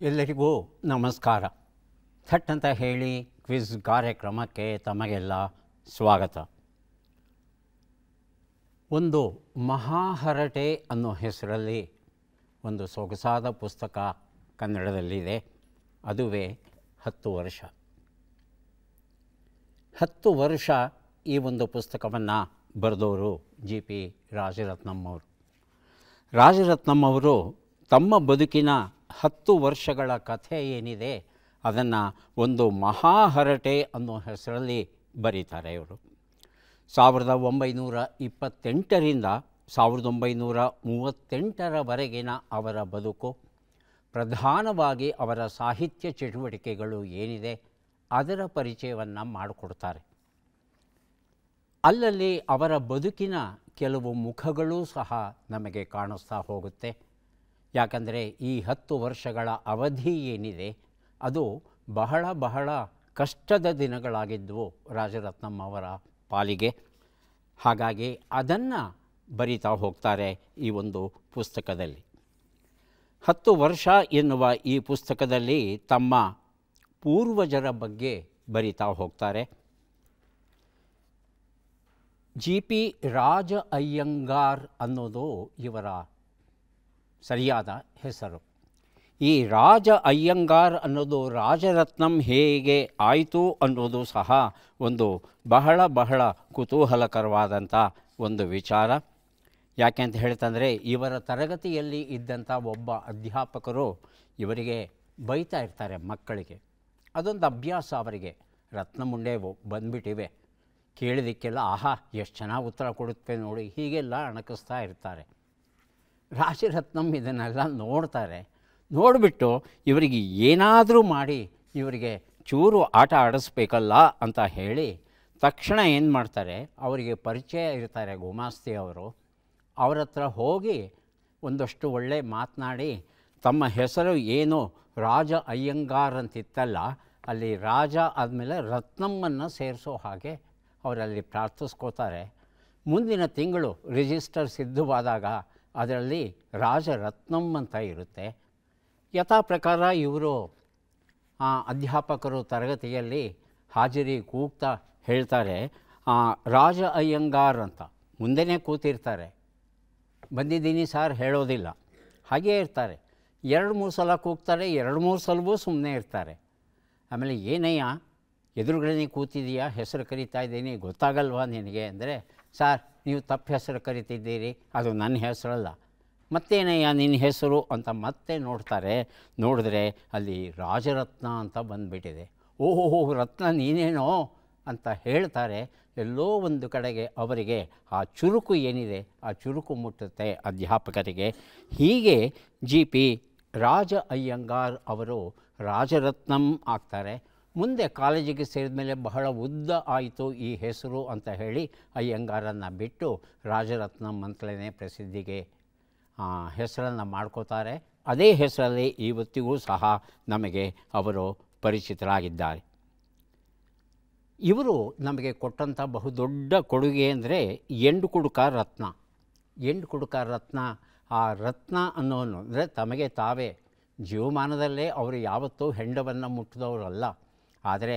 ಎಲ್ಲರಿಗೂ ನಮಸ್ಕಾರ. ಥಟ್ ಅಂತ ಹೇಳಿ ಕ್ವಿಜ್ ಕಾರ್ಯಕ್ರಮಕ್ಕೆ ತಮಗೆಲ್ಲ ಸ್ವಾಗತ. ಒಂದು ಮಹಾಹರಟೆ ಅನ್ನೋ ಹೆಸರಲ್ಲಿ ಒಂದು ಸೊಗಸಾದ ಪುಸ್ತಕ ಕನ್ನಡದಲ್ಲಿದೆ. ಅದುವೇ 10 ವರ್ಷ. 10 ವರ್ಷ ಈ ಒಂದು ಪುಸ್ತಕವನ್ನು ಬರೆದವರು GP ರಾಜರತ್ನಂ ಅವರು. ರಾಜರತ್ನಂ ಅವರು ತಮ್ಮ ಬದುಕಿನ 10 ವರ್ಷಗಳ ಕಥೆ ಏನಿದೆ ಅದನ್ನು ಒಂದು ಮಹಾಹರಟೆ ಅನ್ನೋ ಹೆಸರಲ್ಲಿ ಬರೀತಾರೆ. ಇವರು 1928ರಿಂದ 1938ರವರೆಗಿನ ಅವರ ಬದುಕು, ಪ್ರಧಾನವಾಗಿ ಅವರ ಸಾಹಿತ್ಯ ಚಟುವಟಿಕೆಗಳು ಏನಿದೆ ಅದರ ಪರಿಚಯವನ್ನು ಮಾಡಿಕೊಡ್ತಾರೆ. ಅಲ್ಲಲ್ಲಿ ಅವರ ಬದುಕಿನ ಕೆಲವು ಮುಖಗಳೂ ಸಹ ನಮಗೆ ಕಾಣಿಸ್ತಾ ಹೋಗುತ್ತೆ. ಯಾಕಂದರೆ ಈ 10 ವರ್ಷಗಳ ಅವಧಿ ಏನಿದೆ ಅದು ಬಹಳ ಕಷ್ಟದ ದಿನಗಳಾಗಿದ್ದವು ರಾಜರತ್ನಂ ಅವರ ಪಾಲಿಗೆ. ಹಾಗಾಗಿ ಅದನ್ನು ಬರಿತಾ ಹೋಗ್ತಾರೆ ಈ ಒಂದು ಪುಸ್ತಕದಲ್ಲಿ. 10 ವರ್ಷ ಎನ್ನುವ ಈ ಪುಸ್ತಕದಲ್ಲಿ ತಮ್ಮ ಪೂರ್ವಜರ ಬಗ್ಗೆ ಬರಿತಾ ಹೋಗ್ತಾರೆ. GP ರಾಜ ಅಯ್ಯಂಗಾರ್ ಅನ್ನೋದು ಇವರ ಸರಿಯಾದ ಹೆಸರು. ಈ ರಾಜ ಅಯ್ಯಂಗಾರ್ ಅನ್ನೋದು ರಾಜರತ್ನಂ ಹೇಗೆ ಆಯಿತು ಅನ್ನೋದು ಸಹ ಒಂದು ಬಹಳ ಕುತೂಹಲಕರವಾದಂಥ ಒಂದು ವಿಚಾರ. ಯಾಕೆ ಅಂತ ಹೇಳ್ತಂದರೆ ಇವರ ತರಗತಿಯಲ್ಲಿ ಇದ್ದಂಥ ಒಬ್ಬ ಅಧ್ಯಾಪಕರು ಇವರಿಗೆ ಬೈತಾ ಇರ್ತಾರೆ ಮಕ್ಕಳಿಗೆ. ಅದೊಂದು ಅಭ್ಯಾಸ ಅವರಿಗೆ. ರತ್ನಮುಂಡೆ ಬಂದುಬಿಟ್ಟಿವೆ, ಕೇಳಿದಕ್ಕೆಲ್ಲ ಆಹಾ ಎಷ್ಟು ಚೆನ್ನಾಗಿ ಉತ್ತರ ಕೊಡುತ್ತವೆ ನೋಡಿ, ಹೀಗೆಲ್ಲ ಅಣಕಿಸ್ತಾ ಇರ್ತಾರೆ. ರಾಜರತ್ನಂ ಇದನ್ನೆಲ್ಲ ನೋಡ್ತಾರೆ. ನೋಡಿಬಿಟ್ಟು ಇವರಿಗೆ ಏನಾದರೂ ಮಾಡಿ ಇವರಿಗೆ ಚೂರು ಆಟ ಆಡಿಸ್ಬೇಕಲ್ಲ ಅಂತ ಹೇಳಿ ತಕ್ಷಣ ಏನು ಮಾಡ್ತಾರೆ, ಅವರಿಗೆ ಪರಿಚಯ ಇರ್ತಾರೆ ಗುಮಾಸ್ತಿ ಅವರು, ಅವರ ಹತ್ರ ಹೋಗಿ ಒಂದಷ್ಟು ಒಳ್ಳೆ ಮಾತನಾಡಿ ತಮ್ಮ ಹೆಸರು ಏನು ರಾಜ ಅಯ್ಯಂಗಾರ್ ಅಂತಿತ್ತಲ್ಲ, ಅಲ್ಲಿ ರಾಜ ಆದಮೇಲೆ ರತ್ನಮ್ಮನ್ನು ಸೇರಿಸೋ ಹಾಗೆ ಅವರಲ್ಲಿ ಪ್ರಾರ್ಥಿಸ್ಕೋತಾರೆ. ಮುಂದಿನ ತಿಂಗಳು ರಿಜಿಸ್ಟರ್ ಸಿದ್ಧವಾದಾಗ ಅದರಲ್ಲಿ ರಾಜರತ್ನಂ ಅಂತ ಇರುತ್ತೆ. ಯಥಾ ಪ್ರಕಾರ ಇವರು ಅಧ್ಯಾಪಕರು ತರಗತಿಯಲ್ಲಿ ಹಾಜರಿ ಕೂಗ್ತಾ ಹೇಳ್ತಾರೆ ರಾಜ ಅಯ್ಯಂಗಾರ್ ಅಂತ. ಮುಂದೆನೇ ಕೂತಿರ್ತಾರೆ, ಬಂದಿದ್ದೀನಿ ಸಾರ್ ಹೇಳೋದಿಲ್ಲ, ಹಾಗೇ ಇರ್ತಾರೆ. 2-3 ಸಲ ಕೂಗ್ತಾರೆ, 2-3 ಸಲವೂ ಸುಮ್ಮನೆ ಇರ್ತಾರೆ. ಆಮೇಲೆ ಏನಯ್ಯ ಎದುರುಗಡೆ ಕೂತಿದೀಯಾ, ಹೆಸರು ಕರಿತಾ ಇದ್ದೀನಿ, ಗೊತ್ತಾಗಲ್ವಾ ನಿನಗೆ ಅಂದರೆ, ಸಾರ್ ನೀವು ತಪ್ಪು ಹೆಸರು ಕರಿತಿದ್ದೀರಿ, ಅದು ನನ್ನ ಹೆಸರಲ್ಲ. ಮತ್ತೇನಯ್ಯ ನಿನ್ನ ಹೆಸರು ಅಂತ ಮತ್ತೆ ನೋಡ್ತಾರೆ. ನೋಡಿದ್ರೆ ಅಲ್ಲಿ ರಾಜರತ್ನ ಅಂತ ಬಂದುಬಿಟ್ಟಿದೆ. ಓಹೋ ರತ್ನ ನೀನೇನೋ ಅಂತ ಹೇಳ್ತಾರೆ. ಎಲ್ಲೋ ಒಂದು ಕಡೆಗೆ ಅವರಿಗೆ ಆ ಚುರುಕು ಏನಿದೆ ಆ ಚುರುಕು ಮುಟ್ಟುತ್ತೆ ಅಧ್ಯಾಪಕರಿಗೆ. ಹೀಗೆ GP ರಾಜ ಅಯ್ಯಂಗಾರ್ ಅವರು ರಾಜರತ್ನಂ ಆಗ್ತಾರೆ. ಮುಂದೆ ಕಾಲೇಜಿಗೆ ಸೇರಿದ ಮೇಲೆ ಬಹಳ ಉದ್ದ ಆಯಿತು ಈ ಹೆಸರು ಅಂತ ಹೇಳಿ ಅಯ್ಯಂಗಾರನ್ನು ಬಿಟ್ಟು ರಾಜರತ್ನಂ ಅಂತಲೇ ಪ್ರಸಿದ್ಧಿಗೆ ಹೆಸರನ್ನು ಮಾಡ್ಕೋತಾರೆ. ಅದೇ ಹೆಸರಲ್ಲಿ ಇವತ್ತಿಗೂ ಸಹ ನಮಗೆ ಅವರು ಪರಿಚಿತರಾಗಿದ್ದಾರೆ. ಇವರು ನಮಗೆ ಕೊಟ್ಟಂಥ ಬಹುದೊಡ್ಡ ಕೊಡುಗೆ ಅಂದರೆ ಎಂಡುಕುಡುಕ ರತ್ನ. ಎಂಡುಕುಡುಕ ರತ್ನ, ಆ ರತ್ನ ಅನ್ನೋನು ಅಂದರೆ ತಮಗೆ ತಾವೇ ಜೀವಮಾನದಲ್ಲೇ ಅವರು ಯಾವತ್ತೂ ಹೆಂಡವನ್ನು ಮುಟ್ಟಿದವರಲ್ಲ. ಆದರೆ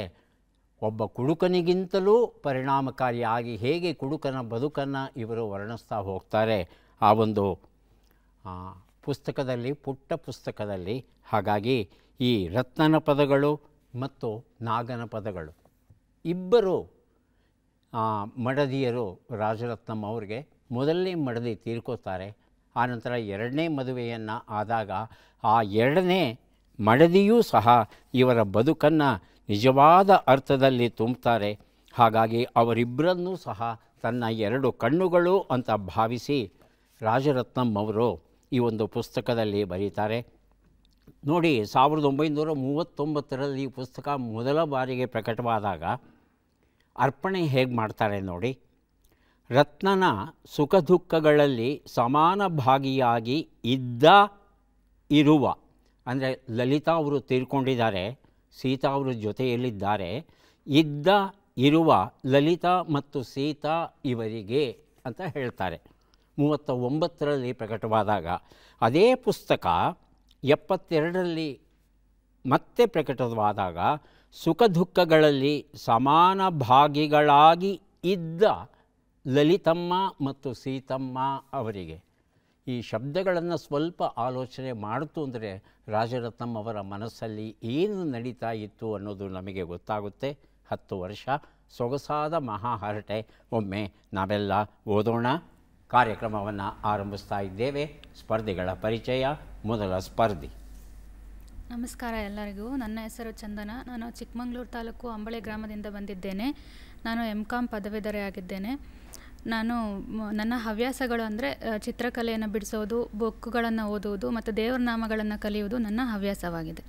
ಒಬ್ಬ ಕುಡುಕನಿಗಿಂತಲೂ ಪರಿಣಾಮಕಾರಿಯಾಗಿ ಹೇಗೆ ಕುಡುಕನ ಬದುಕನ್ನು ಇವರು ವರ್ಣಿಸ್ತಾ ಹೋಗ್ತಾರೆ ಆ ಒಂದು ಪುಸ್ತಕದಲ್ಲಿ, ಪುಟ್ಟ ಪುಸ್ತಕದಲ್ಲಿ. ಹಾಗಾಗಿ ಈ ರತ್ನನ ಪದಗಳು ಮತ್ತು ನಾಗನ ಪದಗಳು ಇಬ್ಬರು ಮಡದಿಯರು ರಾಜರತ್ನಂ ಅವ್ರಿಗೆ ಮೊದಲನೇ ಮಡದಿ ತೀರ್ಕೋತಾರೆ. ಆನಂತರ 2ನೇ ಮದುವೆಯನ್ನು ಆದಾಗ ಆ 2ನೇ ಮಡದಿಯೂ ಸಹ ಇವರ ಬದುಕನ್ನು ನಿಜವಾದ ಅರ್ಥದಲ್ಲಿ ತುಂಬುತ್ತಾರೆ. ಹಾಗಾಗಿ ಅವರಿಬ್ಬರನ್ನೂ ಸಹ ತನ್ನ 2 ಕಣ್ಣುಗಳು ಅಂತ ಭಾವಿಸಿ ರಾಜರತ್ನಂ ಅವರು ಈ ಒಂದು ಪುಸ್ತಕದಲ್ಲಿ ಬರೀತಾರೆ. ನೋಡಿ, 1939ರಲ್ಲಿ ಈ ಪುಸ್ತಕ ಮೊದಲ ಬಾರಿಗೆ ಪ್ರಕಟವಾದಾಗ ಅರ್ಪಣೆ ಹೇಗೆ ಮಾಡ್ತಾರೆ ನೋಡಿ. ರತ್ನನ ಸುಖ ದುಃಖಗಳಲ್ಲಿ ಸಮಾನ ಭಾಗಿಯಾಗಿ ಇರುವ ಅಂದರೆ ಲಲಿತಾ ಅವರು ತೀರ್ಕೊಂಡಿದ್ದಾರೆ, ಸೀತಾ ಅವರು ಜೊತೆಯಲ್ಲಿದ್ದಾರೆ, ಇರುವ ಲಲಿತಾ ಮತ್ತು ಸೀತಾ ಇವರಿಗೆ ಅಂತ ಹೇಳ್ತಾರೆ. 39ರಲ್ಲಿ ಪ್ರಕಟವಾದಾಗ ಅದೇ ಪುಸ್ತಕ 72ರಲ್ಲಿ ಮತ್ತೆ ಪ್ರಕಟವಾದಾಗ ಸುಖ ದುಃಖಗಳಲ್ಲಿ ಸಮಾನ ಭಾಗಿಗಳಾಗಿ ಇದ್ದ ಲಲಿತಮ್ಮ ಮತ್ತು ಸೀತಮ್ಮ ಅವರಿಗೆ ಈ ಶಬ್ದಗಳನ್ನು ಸ್ವಲ್ಪ ಆಲೋಚನೆ ಮಾಡಿತು ಅಂದರೆ ರಾಜರತ್ನಂ ಅವರ ಮನಸ್ಸಲ್ಲಿ ಏನು ನಡೀತಾ ಇತ್ತು ಅನ್ನೋದು ನಮಗೆ ಗೊತ್ತಾಗುತ್ತೆ. 10 ವರ್ಷ ಸೊಗಸಾದ ಮಹಾಹರಟೆ. ಒಮ್ಮೆ ನಾವೆಲ್ಲ ಓದೋಣ. ಕಾರ್ಯಕ್ರಮವನ್ನು ಆರಂಭಿಸ್ತಾ ಇದ್ದೇವೆ. ಸ್ಪರ್ಧಿಗಳ ಪರಿಚಯ. ಮೊದಲ ಸ್ಪರ್ಧಿ. ನಮಸ್ಕಾರ ಎಲ್ಲರಿಗೂ. ನನ್ನ ಹೆಸರು ಚಂದನ. ನಾನು ಚಿಕ್ಕಮಗಳೂರು ತಾಲೂಕು ಅಂಬಳೆ ಗ್ರಾಮದಿಂದ ಬಂದಿದ್ದೇನೆ. ನಾನು MCom ಪದವೀಧರೆಯಾಗಿದ್ದೇನೆ. ನಾನು ನನ್ನ ಹವ್ಯಾಸಗಳು ಅಂದರೆ ಚಿತ್ರಕಲೆಯನ್ನು ಬಿಡಿಸೋದು, ಬುಕ್ಗಳನ್ನು ಓದುವುದು ಮತ್ತು ದೇವರ ನಾಮಗಳನ್ನು ಕಲಿಯುವುದು ನನ್ನ ಹವ್ಯಾಸವಾಗಿದೆ.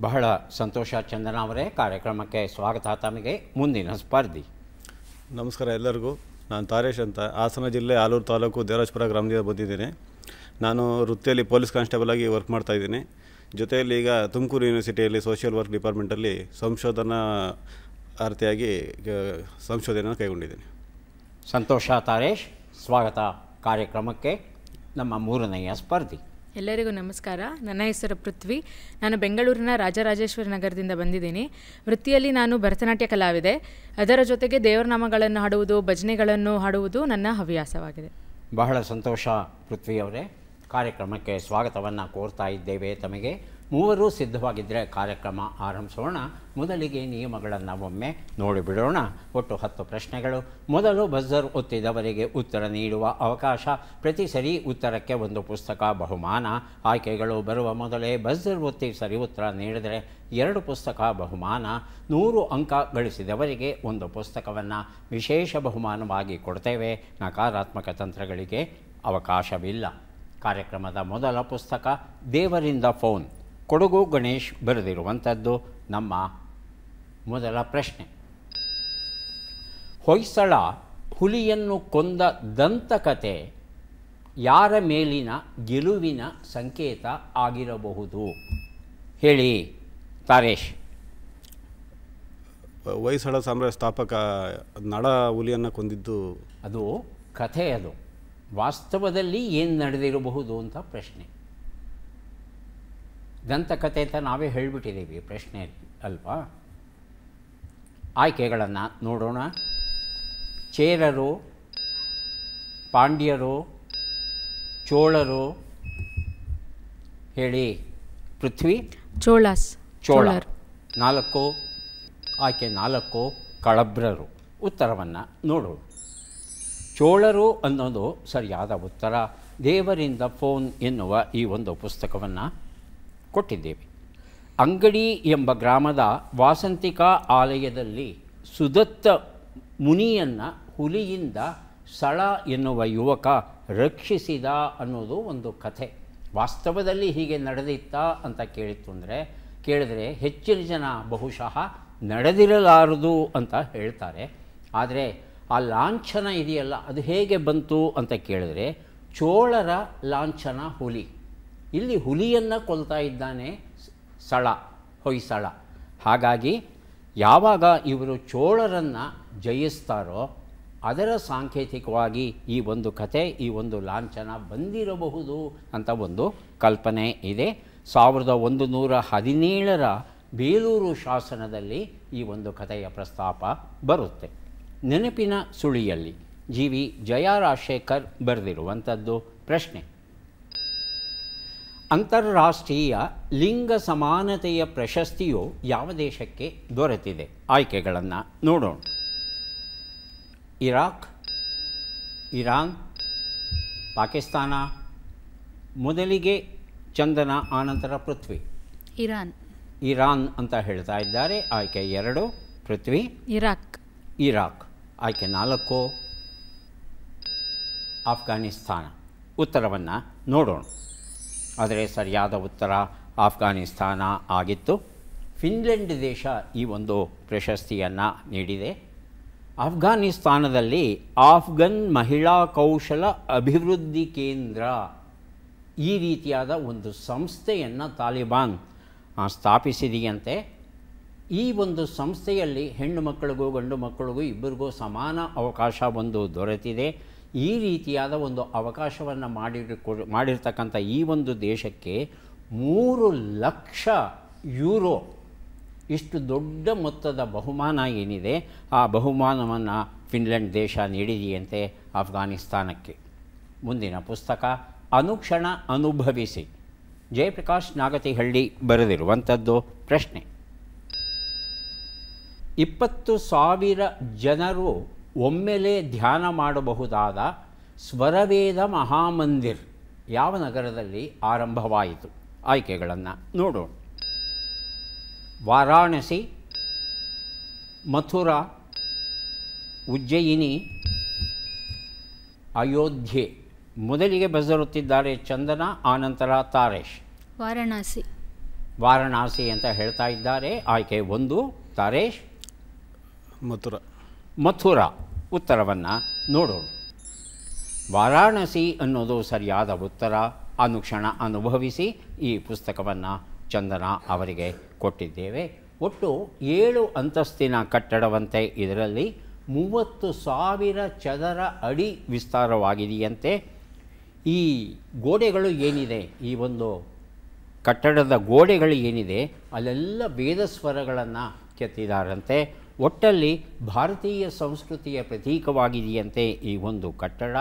ಬಹಳ ಸಂತೋಷ ಚಂದನ ಅವರೇ. ಕಾರ್ಯಕ್ರಮಕ್ಕೆ ಸ್ವಾಗತ ತಮಗೆ. ಮುಂದಿನ ಸ್ಪರ್ಧಿ. ನಮಸ್ಕಾರ ಎಲ್ಲರಿಗೂ. ನಾನು ತಾರೇಶ್ ಅಂತ, ಹಾಸನ ಜಿಲ್ಲೆ ಆಲೂರು ತಾಲೂಕು ದೇವರಾಜಪುರ ಗ್ರಾಮದಿಂದ ಬಂದಿದ್ದೀನಿ. ನಾನು ವೃತ್ತಿಯಲ್ಲಿ ಪೊಲೀಸ್ ಕಾನ್ಸ್ಟೇಬಲ್ ಆಗಿ ವರ್ಕ್ ಮಾಡ್ತಾಯಿದ್ದೀನಿ. ಜೊತೆಯಲ್ಲಿ ಈಗ ತುಮಕೂರು ಯೂನಿವರ್ಸಿಟಿಯಲ್ಲಿ ಸೋಷಿಯಲ್ ವರ್ಕ್ ಡಿಪಾರ್ಟ್ಮೆಂಟಲ್ಲಿ ಸಂಶೋಧನಾ ಅರ್ಥಿಯಾಗಿ ಸಂಶೋಧನೆಯನ್ನು ಕೈಗೊಂಡಿದ್ದೀನಿ. ಸಂತೋಷ ತಾರೇಶ್. ಸ್ವಾಗತ ಕಾರ್ಯಕ್ರಮಕ್ಕೆ. ನಮ್ಮ ಮೂರನೆಯ ಸ್ಪರ್ಧಿ. ಎಲ್ಲರಿಗೂ ನಮಸ್ಕಾರ. ನನ್ನ ಹೆಸರು ಪೃಥ್ವಿ. ನಾನು ಬೆಂಗಳೂರಿನ ರಾಜರಾಜೇಶ್ವರಿ ನಗರದಿಂದ ಬಂದಿದ್ದೀನಿ. ವೃತ್ತಿಯಲ್ಲಿ ನಾನು ಭರತನಾಟ್ಯ ಕಲಾವಿದೆ. ಅದರ ಜೊತೆಗೆ ದೇವರನಾಮಗಳನ್ನು ಹಾಡುವುದು, ಭಜನೆಗಳನ್ನು ಹಾಡುವುದು ನನ್ನ ಹವ್ಯಾಸವಾಗಿದೆ. ಬಹಳ ಸಂತೋಷ ಪೃಥ್ವಿ ಅವರೇ. ಕಾರ್ಯಕ್ರಮಕ್ಕೆ ಸ್ವಾಗತವನ್ನು ಕೋರ್ತಾ ಇದ್ದೇವೆ ತಮಗೆ. ಮೂವರು ಸಿದ್ಧವಾಗಿದ್ದರೆ ಕಾರ್ಯಕ್ರಮ ಆರಂಭಿಸೋಣ. ಮೊದಲಿಗೆ ನಿಯಮಗಳನ್ನು ಒಮ್ಮೆ ನೋಡಿಬಿಡೋಣ. ಒಟ್ಟು 10 ಪ್ರಶ್ನೆಗಳು. ಮೊದಲು ಬಜರ್ ಒತ್ತಿದವರಿಗೆ ಉತ್ತರ ನೀಡುವ ಅವಕಾಶ. ಪ್ರತಿ ಸರಿ ಉತ್ತರಕ್ಕೆ ಒಂದು ಪುಸ್ತಕ ಬಹುಮಾನ. ಆಯ್ಕೆಗಳು ಬರುವ ಮೊದಲೇ ಬಜರ್ ಒತ್ತಿ ಸರಿ ಉತ್ತರ ನೀಡಿದರೆ 2 ಪುಸ್ತಕ ಬಹುಮಾನ. 100 ಅಂಕ ಗಳಿಸಿದವರಿಗೆ ಒಂದು ಪುಸ್ತಕವನ್ನು ವಿಶೇಷ ಬಹುಮಾನವಾಗಿ ಕೊಡ್ತೇವೆ. ನಕಾರಾತ್ಮಕ ತಂತ್ರಗಳಿಗೆ ಅವಕಾಶವಿಲ್ಲ. ಕಾರ್ಯಕ್ರಮದ ಮೊದಲ ಪುಸ್ತಕ ದೇವರಿಂದ ಫೋನ್, ಕೊಡಗು ಗಣೇಶ್ ಬರೆದಿರುವಂಥದ್ದು. ನಮ್ಮ ಮೊದಲ ಪ್ರಶ್ನೆ. ಹೊಯ್ಸಳ ಹುಲಿಯನ್ನು ಕೊಂದ ದಂತಕತೆ ಯಾರ ಮೇಲಿನ ಗೆಲುವಿನ ಸಂಕೇತ ಆಗಿರಬಹುದು? ಹೇಳಿ ತಾರೇಶ್. ಹೊಯ್ಸಳ ಸಾಮ್ರಾಜ್ಯ ಸ್ಥಾಪಕ ನಳ ಹುಲಿಯನ್ನು ಕೊಂದಿದ್ದು. ಅದು ಕಥೆ. ಅದು ವಾಸ್ತವದಲ್ಲಿ ಏನು ನಡೆದಿರಬಹುದು ಅಂತ ಪ್ರಶ್ನೆ. ದಂತಕಥೆ ಅಂತ ನಾವೇ ಹೇಳಿಬಿಟ್ಟಿದ್ದೀವಿ ಪ್ರಶ್ನೆ ಅಲ್ವಾ? ಆಯ್ಕೆಗಳನ್ನು ನೋಡೋಣ. ಚೇರರು, ಪಾಂಡ್ಯರು, ಚೋಳರು. ಹೇಳಿ ಪೃಥ್ವಿ. ಚೋಳಾಸ್. ಚೋಳ 4. ಆಯ್ಕೆ 4 ಕಳಬ್ರರು. ಉತ್ತರವನ್ನು ನೋಡೋಣ. ಚೋಳರು ಅನ್ನೋದು ಸರಿಯಾದ ಉತ್ತರ. ದೇವರಿಂದ ಫೋನ್ ಎನ್ನುವ ಈ ಒಂದು ಪುಸ್ತಕವನ್ನು ಕೊಟ್ಟಿದ್ದೇವೆ. ಅಂಗಡಿ ಎಂಬ ಗ್ರಾಮದ ವಾಸಂತಿಕಾ ಆಲಯದಲ್ಲಿ ಸುದತ್ತ ಮುನಿಯನ್ನು ಹುಲಿಯಿಂದ ಸಳ ಎನ್ನುವ ಯುವಕ ರಕ್ಷಿಸಿದ ಅನ್ನೋದು ಒಂದು ಕಥೆ. ವಾಸ್ತವದಲ್ಲಿ ಹೀಗೆ ನಡೆದಿತ್ತಾ ಅಂತ ಕೇಳಿದರೆ ಹೆಚ್ಚಿನ ಜನ ಬಹುಶಃ ನಡೆದಿರಲಾರದು ಅಂತ ಹೇಳ್ತಾರೆ. ಆದರೆ ಆ ಲಾಂಛನ ಇದೆಯಲ್ಲ, ಅದು ಹೇಗೆ ಬಂತು ಅಂತ ಕೇಳಿದ್ರೆ ಚೋಳರ ಲಾಂಛನ ಹುಲಿ. ಇಲ್ಲಿ ಹುಲಿಯನ್ನು ಕೊಲ್ತಾ ಇದ್ದಾನೆ ಹೊಯ್ಸಳ. ಹಾಗಾಗಿ ಯಾವಾಗ ಇವರು ಚೋಳರನ್ನು ಜಯಿಸ್ತಾರೋ ಅದರ ಸಾಂಕೇತಿಕವಾಗಿ ಈ ಒಂದು ಕಥೆ, ಈ ಒಂದು ಲಾಂಛನ ಬಂದಿರಬಹುದು ಅಂತ ಒಂದು ಕಲ್ಪನೆ ಇದೆ. 1117ರ ಬೇಲೂರು ಶಾಸನದಲ್ಲಿ ಈ ಒಂದು ಕಥೆಯ ಪ್ರಸ್ತಾಪ ಬರುತ್ತೆ. ನೆನಪಿನ ಸುಳಿಯಲ್ಲಿ GV ಜಯ ರಾಜಶೇಖರ್ ಬರೆದಿರುವಂಥದ್ದು. ಪ್ರಶ್ನೆ. ಅಂತಾರಾಷ್ಟ್ರೀಯ ಲಿಂಗ ಸಮಾನತೆಯ ಪ್ರಶಸ್ತಿಯು ಯಾವ ದೇಶಕ್ಕೆ ದೊರೆತಿದೆ? ಆಯ್ಕೆಗಳನ್ನು ನೋಡೋಣ. Iraq, Iran, Pakistan. ಮೊದಲಿಗೆ ಚಂದನ, ಆನಂತರ ಪೃಥ್ವಿ. ಇರಾನ್ ಅಂತ ಹೇಳ್ತಾ ಇದ್ದಾರೆ. ಆಯ್ಕೆ 2 ಪೃಥ್ವಿ. ಇರಾಕ್. ಆಯ್ಕೆ 4 ಆಫ್ಘಾನಿಸ್ತಾನ. ಉತ್ತರವನ್ನು ನೋಡೋಣ. ಆದರೆ ಸರಿಯಾದ ಉತ್ತರ ಆಫ್ಘಾನಿಸ್ತಾನ ಆಗಿತ್ತು. ಫಿನ್ಲೆಂಡ್ ದೇಶ ಈ ಒಂದು ಪ್ರಶಸ್ತಿಯನ್ನು ನೀಡಿದೆ. ಆಫ್ಘಾನಿಸ್ತಾನದಲ್ಲಿ ಆಫ್ಘನ್ ಮಹಿಳಾ ಕೌಶಲ ಅಭಿವೃದ್ಧಿ ಕೇಂದ್ರ ಈ ರೀತಿಯಾದ ಒಂದು ಸಂಸ್ಥೆಯನ್ನು ತಾಲಿಬಾನ್ ಸ್ಥಾಪಿಸಿದೆಯಂತೆ. ಈ ಒಂದು ಸಂಸ್ಥೆಯಲ್ಲಿ ಹೆಣ್ಣು ಮಕ್ಕಳಿಗೂ ಗಂಡು ಮಕ್ಕಳಿಗೂ ಇಬ್ಬರಿಗೂ ಸಮಾನ ಅವಕಾಶ ಒಂದು ದೊರೆತಿದೆ. ಈ ರೀತಿಯಾದ ಒಂದು ಅವಕಾಶವನ್ನು ಮಾಡಿರ್ತಕ್ಕಂಥ ಈ ಒಂದು ದೇಶಕ್ಕೆ 3 ಲಕ್ಷ ಯೂರೋ. ಇಷ್ಟು ದೊಡ್ಡ ಮೊತ್ತದ ಬಹುಮಾನ ಏನಿದೆ ಆ ಬಹುಮಾನವನ್ನು ಫಿನ್ಲೆಂಡ್ ದೇಶ ನೀಡಿದೆಯಂತೆ ಅಫ್ಘಾನಿಸ್ತಾನಕ್ಕೆ. ಮುಂದಿನ ಪುಸ್ತಕ ಅನುಕ್ಷಣ ಅನುಭವಿಸಿ, ಜಯಪ್ರಕಾಶ್ ನಾಗತಿಹಳ್ಳಿ ಬರೆದಿರುವಂಥದ್ದು. ಪ್ರಶ್ನೆ: 20,000 ಜನರು ಒಮ್ಮೆಲೇ ಧ್ಯಾನ ಮಾಡಬಹುದಾದ ಸ್ವರವೇದ ಮಹಾಮಂದಿರ್ ಯಾವ ನಗರದಲ್ಲಿ ಆರಂಭವಾಯಿತು? ಆಯ್ಕೆಗಳನ್ನು ನೋಡೋಣ. ವಾರಾಣಸಿ, ಮಥುರಾ, ಉಜ್ಜಯಿನಿ, ಅಯೋಧ್ಯೆ. ಮೊದಲಿಗೆ ಬರೆದಿರುತ್ತಿದ್ದಾರೆ ಚಂದನ, ಆನಂತರ ತಾರೇಶ್. ವಾರಣಾಸಿ. ವಾರಣಾಸಿ ಅಂತ ಹೇಳ್ತಾ ಇದ್ದಾರೆ. ಆಯ್ಕೆ 1. ತಾರೇಶ್? ಮಥುರಾ. ಉತ್ತರವನ್ನು ನೋಡೋಣ. ವಾರಾಣಸಿ ಅನ್ನೋದು ಸರಿಯಾದ ಉತ್ತರ. ಅನುಕ್ಷಣ ಅನುಭವಿಸಿ ಈ ಪುಸ್ತಕವನ್ನು ಚಂದನ ಅವರಿಗೆ ಕೊಟ್ಟಿದ್ದೇವೆ. ಒಟ್ಟು 7 ಅಂತಸ್ತಿನ ಕಟ್ಟಡವಂತೆ. ಇದರಲ್ಲಿ 30,000 ಚದರ ಅಡಿ ವಿಸ್ತಾರವಾಗಿದೆಯಂತೆ. ಈ ಗೋಡೆಗಳು ಏನಿದೆ, ಈ ಒಂದು ಕಟ್ಟಡದ ಗೋಡೆಗಳು ಏನಿದೆ ಅಲ್ಲೆಲ್ಲ ವೇದಸ್ವರಗಳನ್ನು ಕೆತ್ತಿದಾರಂತೆ. ಒಟ್ಟಲ್ಲಿ ಭಾರತೀಯ ಸಂಸ್ಕೃತಿಯ ಪ್ರತೀಕವಾಗಿದೆಯಂತೆ ಈ ಒಂದು ಕಟ್ಟಡ.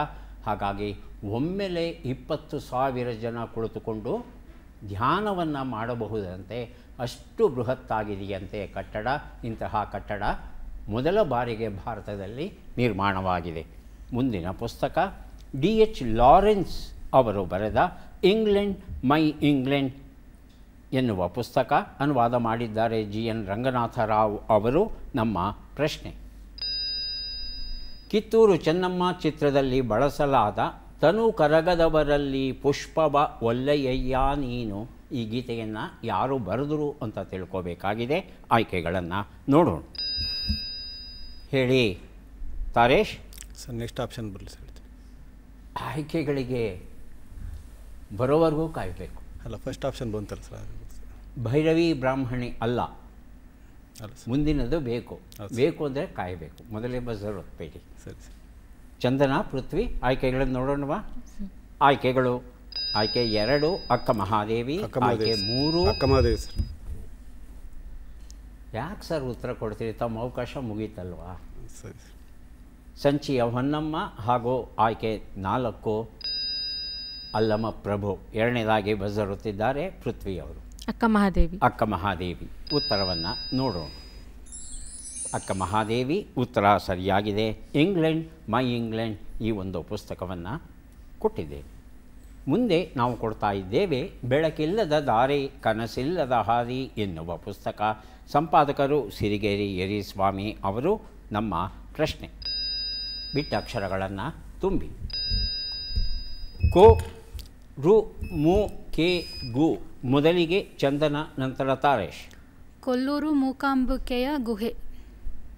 ಹಾಗಾಗಿ ಒಮ್ಮೆಲೆ 20,000 ಜನ ಕುಳಿತುಕೊಂಡು ಧ್ಯಾನವನ್ನು ಮಾಡಬಹುದಂತೆ. ಅಷ್ಟು ಬೃಹತ್ತಾಗಿದೆಯಂತೆ ಕಟ್ಟಡ. ಇಂತಹ ಕಟ್ಟಡ ಮೊದಲ ಬಾರಿಗೆ ಭಾರತದಲ್ಲಿ ನಿರ್ಮಾಣವಾಗಿದೆ. ಮುಂದಿನ ಪುಸ್ತಕ D.H. ಲಾರೆನ್ಸ್ ಅವರು ಬರೆದ ಇಂಗ್ಲೆಂಡ್ ಮೈ ಇಂಗ್ಲೆಂಡ್ ಎನ್ನುವ ಪುಸ್ತಕ. ಅನುವಾದ ಮಾಡಿದ್ದಾರೆ G.N. ರಂಗನಾಥರಾವ್ ಅವರು. ನಮ್ಮ ಪ್ರಶ್ನೆ: ಕಿತ್ತೂರು ಚೆನ್ನಮ್ಮ ಚಿತ್ರದಲ್ಲಿ ಬಳಸಲಾದ ತನು ಕರಗದವರಲ್ಲಿ ಪುಷ್ಪವ ಒಲ್ಲೆಯಯ್ಯ ನೀನು, ಈ ಗೀತೆಯನ್ನು ಯಾರು ಬರೆದರು ಅಂತ ತಿಳ್ಕೋಬೇಕಾಗಿದೆ. ಆಯ್ಕೆಗಳನ್ನು ನೋಡೋಣ. ಹೇಳಿ ತಾರೇಶ್. ಸರ್ ನೆಕ್ಸ್ಟ್ ಆಪ್ಷನ್ ಬರಲಿ ಸರ್. ಆಯ್ಕೆಗಳಿಗೆ ಬರೋವರೆಗೂ ಕಾಯಬೇಕು. ಅಲ್ಲ, ಫಸ್ಟ್ ಆಪ್ಷನ್ ಬಂತಲ್ಲ ಸರ್. ಭೈರವಿ ಬ್ರಾಹ್ಮಣಿ ಅಲ್ಲ, ಸರ್. ಮುಂದಿನದು ಬೇಕು. ಬೇಕು ಅಂದರೆ ಕಾಯಬೇಕು. ಮೊದಲೇ ಬಜರ್ ಒತ್ತಬೇಡಿ. ಸರಿ ಸರ್. ಚಂದನ, ಪೃಥ್ವಿ, ಆಯ್ಕೆಗಳನ್ನು ನೋಡೋಣವಾ? ಆಯ್ಕೆಗಳು: ಆಯ್ಕೆ 2 ಅಕ್ಕ ಮಹಾದೇವಿ, ಆಯ್ಕೆ 3 ಅಕ್ಕ ಮಹಾದೇವಿ ಸರ್. ಯಾಕೆ ಸರ್ ಉತ್ತರ ಕೊಡ್ತೀರಿ? ತಮ್ಮ ಅವಕಾಶ ಮುಗೀತಲ್ವಾ? ಸರಿ ಸರ್. ಸಂಚಿಯ ಹೊನ್ನಮ್ಮ ಹಾಗೂ ಆಯ್ಕೆ 4 ಅಲ್ಲಮ ಪ್ರಭು. ಎರಡನೇದಾಗಿ ಬಜರುತ್ತಿದ್ದಾರೆ ಪೃಥ್ವಿಯವರು. ಅಕ್ಕ ಮಹಾದೇವಿ. ಅಕ್ಕ ಮಹಾದೇವಿ. ಉತ್ತರವನ್ನು ನೋಡೋಣ. ಅಕ್ಕ ಮಹಾದೇವಿ ಉತ್ತರ ಸರಿಯಾಗಿದೆ. ಇಂಗ್ಲೆಂಡ್ ಮೈ ಇಂಗ್ಲೆಂಡ್ ಈ ಒಂದು ಪುಸ್ತಕವನ್ನು ಕೊಟ್ಟಿದ್ದೇವೆ. ಮುಂದೆ ನಾವು ಕೊಡ್ತಾ ಇದ್ದೇವೆ ಬೆಳಕಿಲ್ಲದ ದಾರಿ ಕನಸಿಲ್ಲದ ಹಾದಿ ಎನ್ನುವ ಪುಸ್ತಕ. ಸಂಪಾದಕರು ಸಿರಿಗೇರಿ ಯರಿಸ್ವಾಮಿ ಅವರು. ನಮ್ಮ ಪ್ರಶ್ನೆ: ಬಿಟ್ಟ ಅಕ್ಷರಗಳನ್ನು ತುಂಬಿ. ಕೋ, ರು, ಮು, ಕೆ, ಗು. ಮೊದಲಿಗೆ ಚಂದನ, ನಂತರ ತಾರೇಶ್. ಕೊಲ್ಲೂರು ಮೂಕಾಂಬಿಕೆಯ ಗುಹೆ.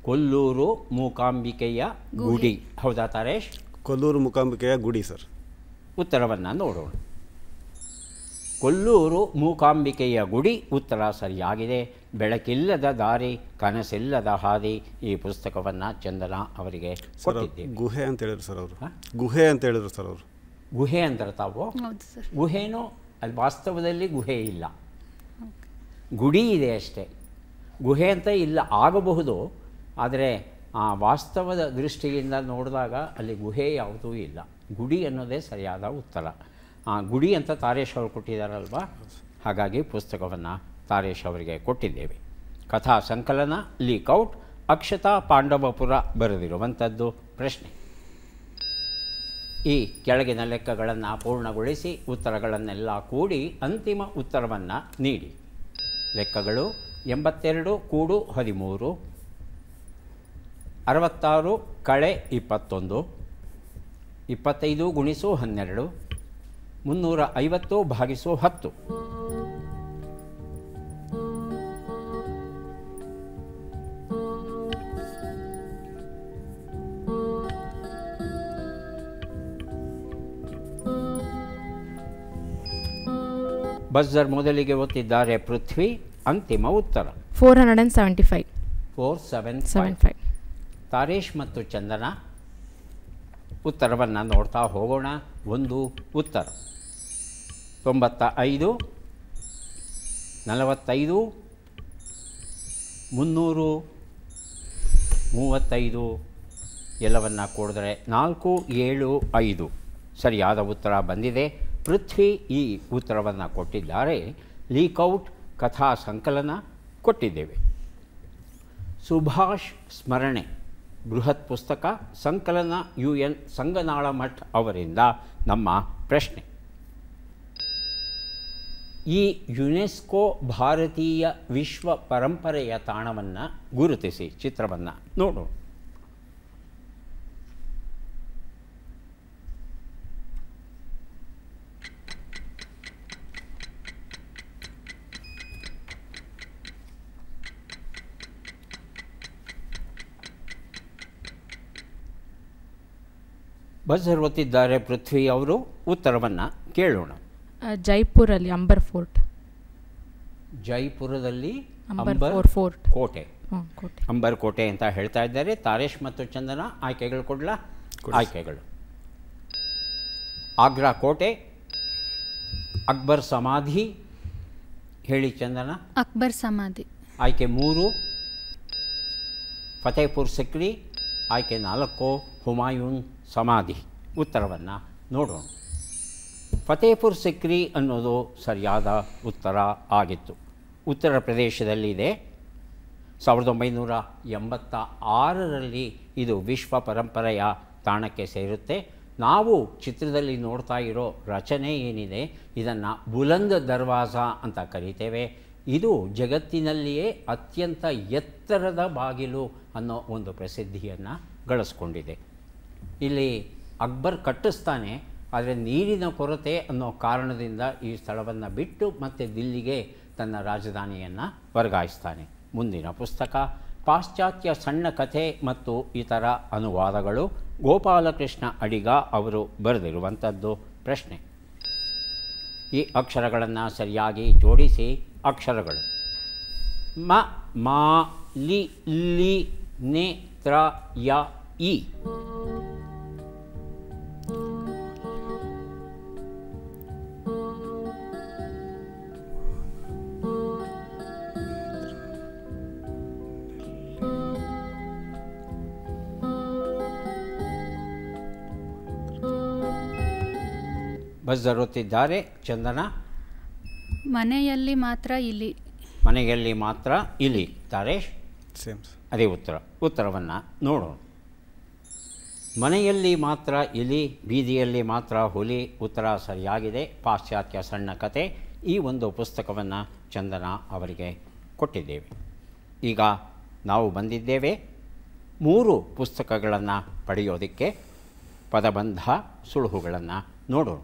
ಕೊಲ್ಲೂರು ಮೂಕಾಂಬಿಕೆಯ ಗುಡಿ. ಹೌದಾ ತಾರೇಶ್? ಕೊಲ್ಲೂರು ಮೂಕಾಂಬಿಕೆಯ ಗುಡಿ ಸರ್. ಉತ್ತರವನ್ನು ನೋಡೋಣ. ಕೊಲ್ಲೂರು ಮೂಕಾಂಬಿಕೆಯ ಗುಡಿ ಉತ್ತರ ಸರಿಯಾಗಿದೆ. ಬೆಳಕಿಲ್ಲದ ದಾರಿ ಕನಸಿಲ್ಲದ ಹಾದಿ ಈ ಪುಸ್ತಕವನ್ನು ಚಂದನ ಅವರಿಗೆ ಕೊಟ್ಟಿದ್ದೇವೆ. ಗುಹೆ ಅಂತ ಹೇಳಿದ್ರು ಸರ್ ಅವರು. ಗುಹೆ ಅಂತ ಹೇಳಿದ್ರು ಸರ್ ಅವರು. ಗುಹೆ ಅಂತಾರೆ ತಾವು? ಹೌದು ಸರ್. ಗುಹೆನೋ ಅಲ್ಲಿ ವಾಸ್ತವದಲ್ಲಿ ಗುಹೆ ಇಲ್ಲ, ಗುಡಿ ಇದೆ ಅಷ್ಟೇ. ಗುಹೆ ಅಂತ ಇಲ್ಲ ಆಗಬಹುದು, ಆದರೆ ಆ ವಾಸ್ತವದ ದೃಷ್ಟಿಯಿಂದ ನೋಡಿದಾಗ ಅಲ್ಲಿ ಗುಹೆ ಯಾವುದೂ ಇಲ್ಲ. ಗುಡಿ ಅನ್ನೋದೇ ಸರಿಯಾದ ಉತ್ತರ. ಗುಡಿ ಅಂತ ತಾರೇಶ್ ಅವರು ಕೊಟ್ಟಿದ್ದಾರಲ್ವ, ಹಾಗಾಗಿ ಪುಸ್ತಕವನ್ನು ತಾರೇಶ್ ಅವರಿಗೆ ಕೊಟ್ಟಿದ್ದೇವೆ. ಕಥಾ ಸಂಕಲನ ಲೀಕೌಟ್, ಅಕ್ಷತಾ ಪಾಂಡವಪುರ ಬರೆದಿರುವಂಥದ್ದು. ಪ್ರಶ್ನೆ: ಈ ಕೆಳಗಿನ ಲೆಕ್ಕಗಳನ್ನು ಪೂರ್ಣಗೊಳಿಸಿ ಉತ್ತರಗಳನ್ನೆಲ್ಲ ಕೂಡಿ ಅಂತಿಮ ಉತ್ತರವನ್ನು ನೀಡಿ. ಲೆಕ್ಕಗಳು: 82 ಕೂಡು 13, 66 ಕಳೆ 21, 25 ಗುಣಿಸು 12, 350 ಭಾಗಿಸು 10. ಬಜರ್ ಮೊದಲಿಗೆ ಒತ್ತಿದ್ದಾರೆ ಪೃಥ್ವಿ. ಅಂತಿಮ ಉತ್ತರ 475. 475. ತಾರೇಶ್ ಮತ್ತು ಚಂದನ ಉತ್ತರವನ್ನು ನೋಡ್ತಾ ಹೋಗೋಣ. ಒಂದು ಉತ್ತರ 95, 45 300 35 ಎಲ್ಲವನ್ನು ಕೂಡಿದ್ರೆ 4 7 5 ಸರಿಯಾದ ಉತ್ತರ ಬಂದಿದೆ. ಪೃಥ್ವಿ ಈ ಉತ್ತರವನ್ನು ಕೊಟ್ಟಿದ್ದಾರೆ. ಲೀಕ್ಔಟ್ ಕಥಾ ಸಂಕಲನ ಕೊಟ್ಟಿದ್ದೇವೆ. ಸುಭಾಷ್ ಸ್ಮರಣೆ ಬೃಹತ್ ಪುಸ್ತಕ ಸಂಕಲನ UN ಸಂಗನಾಳ ಮಠ್ ಅವರಿಂದ ನಮ್ಮ ಪ್ರಶ್ನೆ. ಈ ಯುನೆಸ್ಕೋ ಭಾರತೀಯ ವಿಶ್ವ ಪರಂಪರೆಯ ತಾಣವನ್ನು ಗುರುತಿಸಿ ಚಿತ್ರವನ್ನು ನೋಡೋಣ. ಬಜರ್ ಒತ್ತಿದ್ದಾರೆ ಪೃಥ್ವಿ ಅವರು. ಉತ್ತರವನ್ನು ಕೇಳೋಣ. ಜೈಪುರಲ್ಲಿ ಅಂಬರ್ ಫೋರ್ಟ್. ಜೈಪುರದಲ್ಲಿ ಅಂಬರ್ ಫೋರ್ಟ್ ಕೋಟೆ, ಅಂಬರ್ ಕೋಟೆ ಅಂತ ಹೇಳ್ತಾ ಇದ್ದಾರೆ. ತಾರೇಶ್ ಮತ್ತು ಚಂದನ ಆಯ್ಕೆಗಳು ಕೊಡಲ? ಆಯ್ಕೆಗಳು: ಆಗ್ರಾ ಕೋಟೆ, ಅಕ್ಬರ್ ಸಮಾಧಿ. ಹೇಳಿ ಚಂದನ. ಅಕ್ಬರ್ ಸಮಾಧಿ. ಆಯ್ಕೆ 3 ಫತೇಪುರ್ ಸಿಕ್ರಿ. ಆಯ್ಕೆ 4 ಹುಮಾಯೂನ್ ಸಮಾಧಿ. ಉತ್ತರವನ್ನು ನೋಡೋಣ. ಫತೇಪುರ್ ಸಿಕ್ರಿ ಅನ್ನೋದು ಸರಿಯಾದ ಉತ್ತರ ಆಗಿತ್ತು. ಉತ್ತರ ಪ್ರದೇಶದಲ್ಲಿದೆ. 1986ರಲ್ಲಿ ಇದು ವಿಶ್ವ ಪರಂಪರೆಯ ತಾಣಕ್ಕೆ ಸೇರುತ್ತೆ. ನಾವು ಚಿತ್ರದಲ್ಲಿ ನೋಡ್ತಾ ಇರೋ ರಚನೆ ಏನಿದೆ ಇದನ್ನು ಬುಲಂದ್ ದರ್ವಾಜ ಅಂತ ಕರೀತೇವೆ. ಇದು ಜಗತ್ತಿನಲ್ಲಿಯೇ ಅತ್ಯಂತ ಎತ್ತರದ ಬಾಗಿಲು ಅನ್ನೋ ಒಂದು ಪ್ರಸಿದ್ಧಿಯನ್ನು ಗಳಿಸ್ಕೊಂಡಿದೆ. ಇಲ್ಲಿ ಅಕ್ಬರ್ ಕಟ್ಟಿಸ್ತಾನೆ, ಆದರೆ ನೀರಿನ ಕೊರತೆ ಅನ್ನೋ ಕಾರಣದಿಂದ ಈ ಸ್ಥಳವನ್ನು ಬಿಟ್ಟು ಮತ್ತೆ ದಿಲ್ಲಿಗೆ ತನ್ನ ರಾಜಧಾನಿಯನ್ನು ವರ್ಗಾಯಿಸ್ತಾನೆ. ಮುಂದಿನ ಪುಸ್ತಕ ಪಾಶ್ಚಾತ್ಯ ಸಣ್ಣ ಕಥೆ ಮತ್ತು ಇತರ ಅನುವಾದಗಳು, ಗೋಪಾಲಕೃಷ್ಣ ಅಡಿಗ ಅವರು ಬರೆದಿರುವಂಥದ್ದು. ಪ್ರಶ್ನೆ: ಈ ಅಕ್ಷರಗಳನ್ನು ಸರಿಯಾಗಿ ಜೋಡಿಸಿ. ಅಕ್ಷರಗಳು: ಮ, ಮಾ, ಲಿ, ಲಿ, ನೆ, ತ್ರ, ಯ, ಇ. ಬಜರ್ ಒತ್ತಿದ್ದಾರೆ ಚಂದನ. ಮನೆಯಲ್ಲಿ ಮಾತ್ರ ಇಲಿ. ಮನೆಯಲ್ಲಿ ಮಾತ್ರ ಇಲಿ. ತಾರೇಶ್ ಸೇಮ್ ಅದೇ ಉತ್ತರ. ಉತ್ತರವನ್ನು ನೋಡೋಣ. ಮನೆಯಲ್ಲಿ ಮಾತ್ರ ಇಲಿ, ಬೀದಿಯಲ್ಲಿ ಮಾತ್ರ ಹುಲಿ. ಉತ್ತರ ಸರಿಯಾಗಿದೆ. ಪಾಶ್ಚಾತ್ಯ ಸಣ್ಣ ಕತೆ. ಈ ಒಂದು ಪುಸ್ತಕವನ್ನು ಚಂದನ ಅವರಿಗೆ ಕೊಟ್ಟಿದ್ದೇವೆ. ಈಗ ನಾವು ಬಂದಿದ್ದೇವೆ 3 ಪುಸ್ತಕಗಳನ್ನು ಪಡೆಯೋದಕ್ಕೆ. ಪದಬಂಧ ಸುಳುಹುಗಳನ್ನು ನೋಡೋಣ.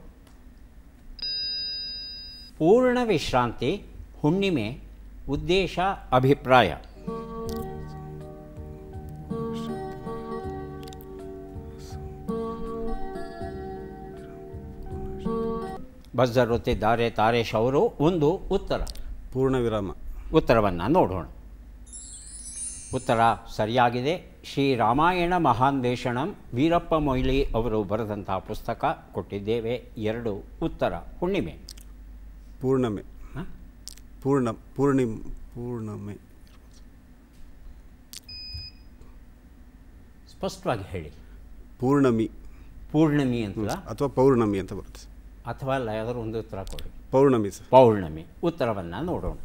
ಪೂರ್ಣ ವಿಶ್ರಾಂತಿ, ಹುಣ್ಣಿಮೆ, ಉದ್ದೇಶ, ಅಭಿಪ್ರಾಯ. ಬಜರ್ ಒತ್ತಿದ್ದಾರೆ ತಾರೇಶ್ ಅವರು. ಒಂದು ಉತ್ತರ ಪೂರ್ಣ ವಿರಾಮ. ಉತ್ತರವನ್ನು ನೋಡೋಣ. ಉತ್ತರ ಸರಿಯಾಗಿದೆ. ಶ್ರೀ ರಾಮಾಯಣ ಮಹಾನ್ವೇಷಣಂ ವೀರಪ್ಪ ಮೊಯ್ಲಿ ಅವರು ಬರೆದಂಥ ಪುಸ್ತಕ ಕೊಟ್ಟಿದ್ದೇವೆ. 2 ಉತ್ತರ. ಹುಣ್ಣಿಮೆ. ಪೂರ್ಣಮೆ. ಪೂರ್ಣಮೆ. ಸ್ಪಷ್ಟವಾಗಿ ಹೇಳಿ. ಪೂರ್ಣಮಿ. ಪೂರ್ಣಮಿ ಅಂತ ಅಥವಾ ಪೌರ್ಣಮಿ ಅಂತ ಬರುತ್ತೆ. ಅಥವಾ ಅಲ್ಲ, ಯಾವ್ದಾದ್ರು ಒಂದು ಉತ್ತರ ಕೊಡಿ. ಪೌರ್ಣಮಿ ಸರ್. ಪೌರ್ಣಮಿ. ಉತ್ತರವನ್ನು ನೋಡೋಣ.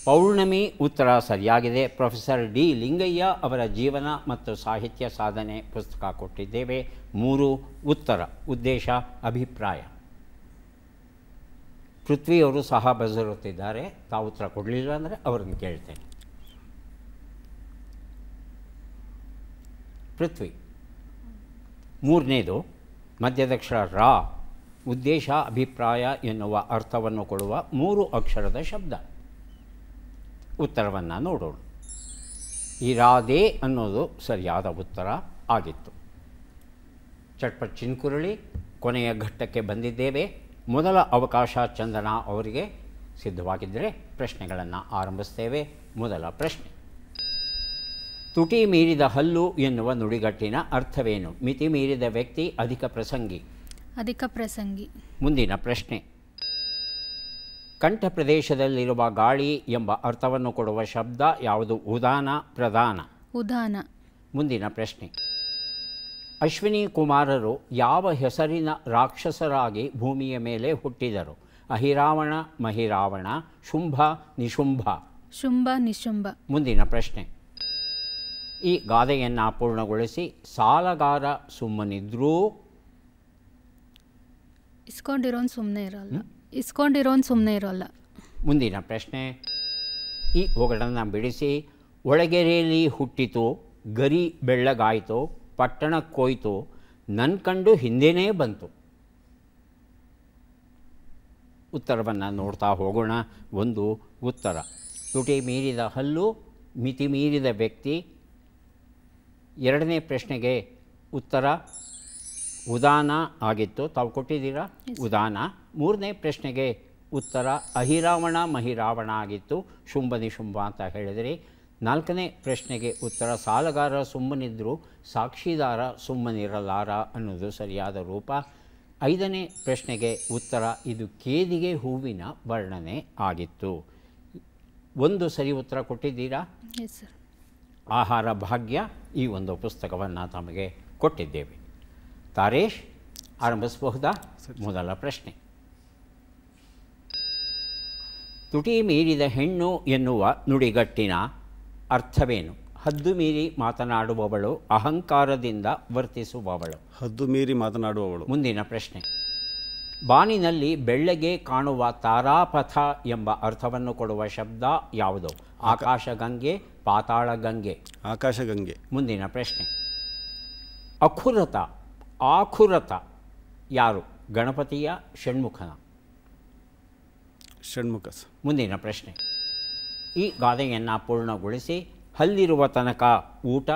ಪೌರ್ಣಮಿ ಉತ್ತರ ಸರಿಯಾಗಿದೆ. ಪ್ರೊಫೆಸರ್ ಡಿ ಲಿಂಗಯ್ಯ ಅವರ ಜೀವನ ಮತ್ತು ಸಾಹಿತ್ಯ ಸಾಧನೆ ಪುಸ್ತಕ ಕೊಟ್ಟಿದ್ದೇವೆ. 3 ಉತ್ತರ. ಉದ್ದೇಶ, ಅಭಿಪ್ರಾಯ. ಪೃಥ್ವಿ ಅವರು ಸಹ ಬಜರ್ ಒತ್ತಿದ್ದಾರೆ. ತಾವು ಉತ್ತರ ಕೊಡಲಿಲ್ಲ ಅಂದರೆ ಅವ್ರನ್ನ ಕೇಳ್ತೇನೆ. ಪೃಥ್ವಿ. 3ನೇದು ಮಧ್ಯದಕ್ಷರ ರಾ. ಉದ್ದೇಶ, ಅಭಿಪ್ರಾಯ ಎನ್ನುವ ಅರ್ಥವನ್ನು ಕೊಡುವ 3 ಅಕ್ಷರದ ಶಬ್ದ. ಉತ್ತರವನ್ನು ನೋಡೋಣ. ಇರಾದೆ ಅನ್ನೋದು ಸರಿಯಾದ ಉತ್ತರ ಆಗಿತ್ತು. ಚಟ್ಪಟ್ ಚಿನ್ಕುರಳಿ. ಕೊನೆಯ ಘಟ್ಟಕ್ಕೆ ಬಂದಿದ್ದೇವೆ. ಮೊದಲ ಅವಕಾಶ ಚಂದನ ಅವರಿಗೆ. ಸಿದ್ಧವಾಗಿದ್ದರೆ ಪ್ರಶ್ನೆಗಳನ್ನು ಆರಂಭಿಸ್ತೇವೆ. ಮೊದಲ ಪ್ರಶ್ನೆ: ತುಟಿ ಮೀರಿದ ಹಲ್ಲು ಎನ್ನುವ ನುಡಿಗಟ್ಟಿನ ಅರ್ಥವೇನು? ಮಿತಿ ಮೀರಿದ ವ್ಯಕ್ತಿ, ಅಧಿಕ ಪ್ರಸಂಗಿ. ಅಧಿಕ ಪ್ರಸಂಗಿ. ಮುಂದಿನ ಪ್ರಶ್ನೆ: ಕಂಠ ಪ್ರದೇಶದಲ್ಲಿರುವ ಗಾಳಿ ಎಂಬ ಅರ್ಥವನ್ನು ಕೊಡುವ ಶಬ್ದ ಯಾವುದು? ಉದಾನ, ಪ್ರಧಾನ? ಉದಾನ. ಮುಂದಿನ ಪ್ರಶ್ನೆ. ಅಶ್ವಿನಿ ಕುಮಾರರು ಯಾವ ಹೆಸರಿನ ರಾಕ್ಷಸರಾಗಿ ಭೂಮಿಯ ಮೇಲೆ ಹುಟ್ಟಿದರು? ಅಹಿರಾವಣ, ಮಹಿರಾವಣ, ಶುಂಭ, ನಿಶುಂಭ? ಶುಂಭ, ನಿಶುಂಭ. ಮುಂದಿನ ಪ್ರಶ್ನೆ. ಈ ಗಾದೆಯನ್ನು ಪೂರ್ಣಗೊಳಿಸಿ. ಸಾಲಗಾರ ಸುಮ್ಮನಿದ್ರೂ ಇಸ್ಕೊಂಡಿರೋನು ಸುಮ್ಮನೆ ಇರೋಲ್ಲ. ಮುಂದಿನ ಪ್ರಶ್ನೆ. ಈ ಒಗಟನ್ನು ಬಿಡಿಸಿ. ಒಳಗೆರೆಯಲ್ಲಿ ಹುಟ್ಟಿತು, ಗರಿ ಬೆಳ್ಳಗಾಯಿತು, ಪಟ್ಟಣಕ್ಕೋಯ್ತು, ನನ್ನ ಕಂಡು ಹಿಂದೆನೇ ಬಂತು. ಉತ್ತರವನ್ನು ನೋಡ್ತಾ ಹೋಗೋಣ. ಒಂದು ಉತ್ತರ. ತುಟಿ ಮೀರಿದ ಹಲ್ಲು, ಮಿತಿ ಮೀರಿದ ವ್ಯಕ್ತಿ. ಎರಡನೇ ಪ್ರಶ್ನೆಗೆ ಉತ್ತರ ಉದಾನ ಆಗಿತ್ತು, ತಾವು ಕೊಟ್ಟಿದ್ದೀರಾ? ಉದಾನ. ಮೂರನೇ ಪ್ರಶ್ನೆಗೆ ಉತ್ತರ ಅಹಿರಾವಣ, ಮಹಿರಾವಣ ಆಗಿತ್ತು, ಶುಂಭ ನಿಶುಂಭ ಅಂತ ಹೇಳಿದಿರಿ. ನಾಲ್ಕನೇ ಪ್ರಶ್ನೆಗೆ ಉತ್ತರ ಸಾಲಗಾರ ಸುಮ್ಮನಿದ್ದರೂ ಸಾಕ್ಷಿದಾರ ಸುಮ್ಮನಿರಲಾರ ಅನ್ನೋದು ಸರಿಯಾದ ರೂಪ. ಐದನೇ ಪ್ರಶ್ನೆಗೆ ಉತ್ತರ ಇದು ಕೇದಿಗೆ ಹೂವಿನ ವರ್ಣನೆ ಆಗಿತ್ತು. ಒಂದು ಸರಿ ಉತ್ತರ ಕೊಟ್ಟಿದ್ದೀರಾ? Yes sir. ಆಹಾರ ಭಾಗ್ಯ ಈ ಒಂದು ಪುಸ್ತಕವನ್ನು ತಮಗೆ ಕೊಟ್ಟಿದ್ದೇವೆ. ತಾರೇಶ್, ಆರಂಭಿಸಬಹುದಾ? ಮೊದಲ ಪ್ರಶ್ನೆ. ತುಟಿ ಮೀರಿದ ಹೆಣ್ಣು ಎನ್ನುವ ನುಡಿಗಟ್ಟಿನ ಅರ್ಥವೇನು? ಹದ್ದು ಮೀರಿ ಮಾತನಾಡುವವಳು, ಅಹಂಕಾರದಿಂದ ವರ್ತಿಸುವವಳು. ಹದ್ದು ಮೀರಿ ಮಾತನಾಡುವವಳು. ಮುಂದಿನ ಪ್ರಶ್ನೆ. ಬಾನಿನಲ್ಲಿ ಬೆಳ್ಳಗೆ ಕಾಣುವ ತಾರಾಪಥ ಎಂಬ ಅರ್ಥವನ್ನು ಕೊಡುವ ಶಬ್ದ ಯಾವುದು? ಆಕಾಶಗಂಗೆ, ಪಾತಾಳಗಂಗೆ? ಆಕಾಶಗಂಗೆ. ಮುಂದಿನ ಪ್ರಶ್ನೆ. ಅಖುರತ, ಆಖುರತ ಯಾರು? ಗಣಪತಿಯ, ಷಣ್ಮುಖನ? ಷಣ್ಮುಖ. ಮುಂದಿನ ಪ್ರಶ್ನೆ. ಈ ಗಾದೆಯನ್ನು ಪೂರ್ಣಗೊಳಿಸಿ. ಹಲ್ಲಿರುವ ತನಕ ಊಟ.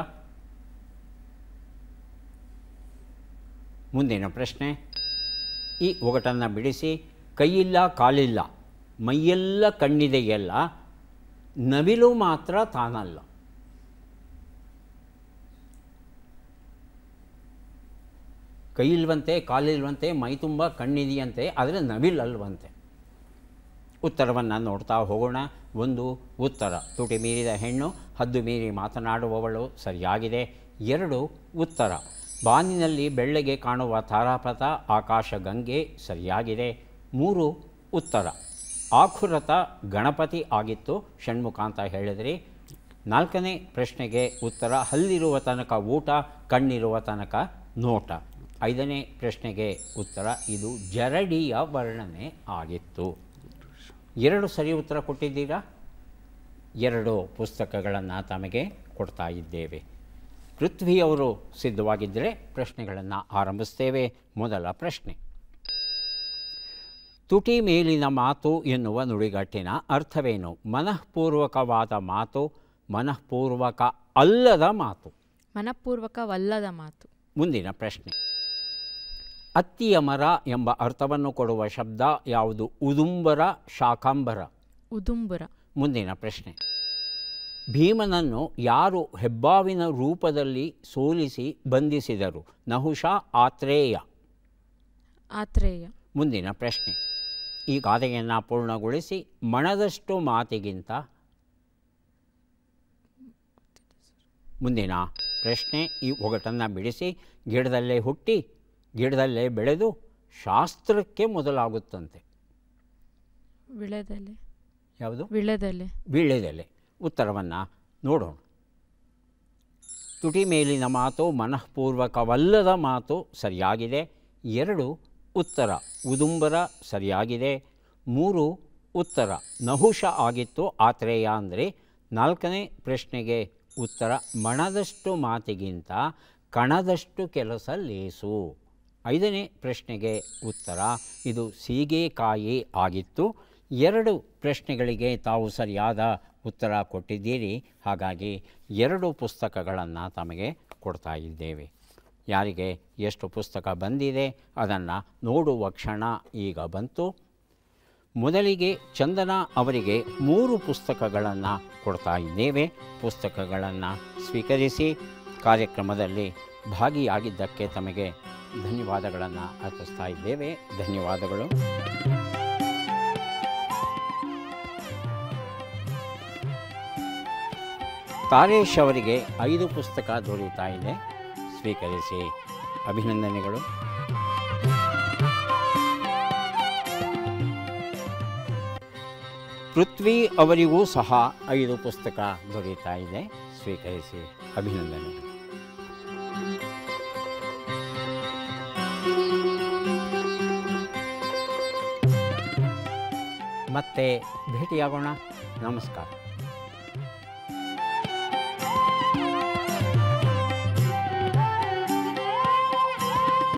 ಮುಂದಿನ ಪ್ರಶ್ನೆ. ಈ ಒಗಟನ್ನು ಬಿಡಿಸಿ. ಕೈಯಿಲ್ಲ, ಕಾಲಿಲ್ಲ, ಮೈಯೆಲ್ಲ ಕಣ್ಣಿದೆಯಲ್ಲ, ನವಿಲು ಮಾತ್ರ ತಾನಲ್ಲ. ಕೈಯಿಲ್ವಂತೆ, ಕಾಲಿಲ್ವಂತೆ, ಮೈ ತುಂಬ ಕಣ್ಣಿದೆಯಂತೆ, ಆದರೆ ನವಿಲಲ್ವಂತೆ. ಉತ್ತರವನ್ನು ನೋಡ್ತಾ ಹೋಗೋಣ. ಒಂದು ಉತ್ತರ ತುಟಿ ಮೀರಿದ ಹೆಣ್ಣು, ಹದ್ದು ಮೀರಿ ಮಾತನಾಡುವವಳು ಸರಿಯಾಗಿದೆ. ಎರಡು ಉತ್ತರ ಬಾನಿನಲ್ಲಿ ಬೆಳ್ಳಗೆ ಕಾಣುವ ತಾರಾಪಥ, ಆಕಾಶಗಂಗೆ ಸರಿಯಾಗಿದೆ. ಮೂರು ಉತ್ತರ ಆಖುರತ ಗಣಪತಿ ಆಗಿತ್ತು, ಷಣ್ಮುಖ ಅಂತ ಹೇಳಿದ್ರಿ. ನಾಲ್ಕನೇ ಪ್ರಶ್ನೆಗೆ ಉತ್ತರ ಹಲ್ಲಿರುವ ತನಕ ಊಟ, ಕಣ್ಣಿರುವ ತನಕ ನೋಟ. ಐದನೇ ಪ್ರಶ್ನೆಗೆ ಉತ್ತರ ಇದು ಜರಡಿಯ ವರ್ಣನೆ ಆಗಿತ್ತು. ಎರಡು ಸರಿ ಉತ್ತರ ಕೊಟ್ಟಿದ್ದೀರಾ. ಎರಡು ಪುಸ್ತಕಗಳನ್ನು ತಮಗೆ ಕೊಡ್ತಾ ಇದ್ದೇವೆ. ಪೃಥ್ವಿಯವರು ಸಿದ್ಧವಾಗಿದ್ದರೆ ಪ್ರಶ್ನೆಗಳನ್ನು ಆರಂಭಿಸ್ತೇವೆ. ಮೊದಲ ಪ್ರಶ್ನೆ. ತುಟಿ ಮೇಲಿನ ಮಾತು ಎನ್ನುವ ನುಡಿಗಟ್ಟಿನ ಅರ್ಥವೇನು? ಮನಃಪೂರ್ವಕವಾದ ಮಾತು, ಮನಃಪೂರ್ವಕ ಅಲ್ಲದ ಮಾತು. ಮನಃಪೂರ್ವಕವಲ್ಲದ ಮಾತು. ಮುಂದಿನ ಪ್ರಶ್ನೆ. ಅತ್ತಿಯ ಮರ ಎಂಬ ಅರ್ಥವನ್ನು ಕೊಡುವ ಶಬ್ದ ಯಾವುದು? ಉದುಂಬರ, ಶಾಕಾಂಬರ? ಉದುಂಬರ. ಮುಂದಿನ ಪ್ರಶ್ನೆ. ಭೀಮನನ್ನು ಯಾರು ಹೆಬ್ಬಾವಿನ ರೂಪದಲ್ಲಿ ಸೋಲಿಸಿ ಬಂಧಿಸಿದರು? ನಹುಷ, ಆತ್ರೇಯ? ಆತ್ರೇಯ. ಮುಂದಿನ ಪ್ರಶ್ನೆ. ಈ ಗಾದೆಯನ್ನು ಪೂರ್ಣಗೊಳಿಸಿ. ಮಣದಷ್ಟು ಮಾತಿಗಿಂತ. ಮುಂದಿನ ಪ್ರಶ್ನೆ. ಈ ಒಗಟನ್ನು ಬಿಡಿಸಿ. ಗಿಡದಲ್ಲೇ ಹುಟ್ಟಿ ಗಿಡದಲ್ಲೇ ಬೆಳೆದು ಶಾಸ್ತ್ರಕ್ಕೆ ಮೊದಲಾಗುತ್ತಂತೆ. ವಿಳೆದೆಲೆ. ಯಾವುದು? ವಿಳೆದೆಲೆ. ವೀಳ್ಯದೆಲೆ. ಉತ್ತರವನ್ನು ನೋಡೋಣ. ತುಟಿ ಮೇಲಿನ ಮಾತು, ಮನಃಪೂರ್ವಕವಲ್ಲದ ಮಾತು ಸರಿಯಾಗಿದೆ. ಎರಡು ಉತ್ತರ ಉದುಂಬರ ಸರಿಯಾಗಿದೆ. ಮೂರು ಉತ್ತರ ನಹುಷ ಆಗಿತ್ತು, ಆತ್ರೇಯ ಅಂದರೆ. ನಾಲ್ಕನೇ ಪ್ರಶ್ನೆಗೆ ಉತ್ತರ ಮಣದಷ್ಟು ಮಾತಿಗಿಂತ ಕಣದಷ್ಟು ಕೆಲಸ ಲೇಸು. ಐದನೇ ಪ್ರಶ್ನೆಗೆ ಉತ್ತರ ಇದು ಸೀಗೆಕಾಯಿ ಆಗಿತ್ತು. ಎರಡು ಪ್ರಶ್ನೆಗಳಿಗೆ ತಾವು ಸರಿಯಾದ ಉತ್ತರ ಕೊಟ್ಟಿದ್ದೀರಿ. ಹಾಗಾಗಿ ಎರಡು ಪುಸ್ತಕಗಳನ್ನು ತಮಗೆ ಕೊಡ್ತಾ ಇದ್ದೇವೆ. ಯಾರಿಗೆ ಎಷ್ಟು ಪುಸ್ತಕ ಬಂದಿದೆ ಅದನ್ನು ನೋಡುವ ಕ್ಷಣ ಈಗ ಬಂತು. ಮೊದಲಿಗೆ ಚಂದನ ಅವರಿಗೆ 3 ಪುಸ್ತಕಗಳನ್ನು ಕೊಡ್ತಾ ಇದ್ದೇವೆ. ಪುಸ್ತಕಗಳನ್ನು ಸ್ವೀಕರಿಸಿ ಕಾರ್ಯಕ್ರಮದಲ್ಲಿ ಭಾಗಿಯಾಗಿದ್ದಕ್ಕೆ ತಮಗೆ ಧನ್ಯವಾದಗಳನ್ನು ಅರ್ಪಿಸ್ತಾ ಇದ್ದೇವೆ. ಧನ್ಯವಾದಗಳು. ತಾರೇಶ್ ಅವರಿಗೆ 5 ಪುಸ್ತಕ ದೊರೆಯುತ್ತಾ ಇದೆ. ಸ್ವೀಕರಿಸಿ. ಅಭಿನಂದನೆಗಳು. ಪೃಥ್ವಿ ಅವರಿಗೂ ಸಹ 5 ಪುಸ್ತಕ ದೊರೆಯುತ್ತಾ ಇದೆ. ಸ್ವೀಕರಿಸಿ. ಅಭಿನಂದನೆಗಳು. ಮತ್ತೆ ಭೇಟಿಯಾಗೋಣ. ನಮಸ್ಕಾರ.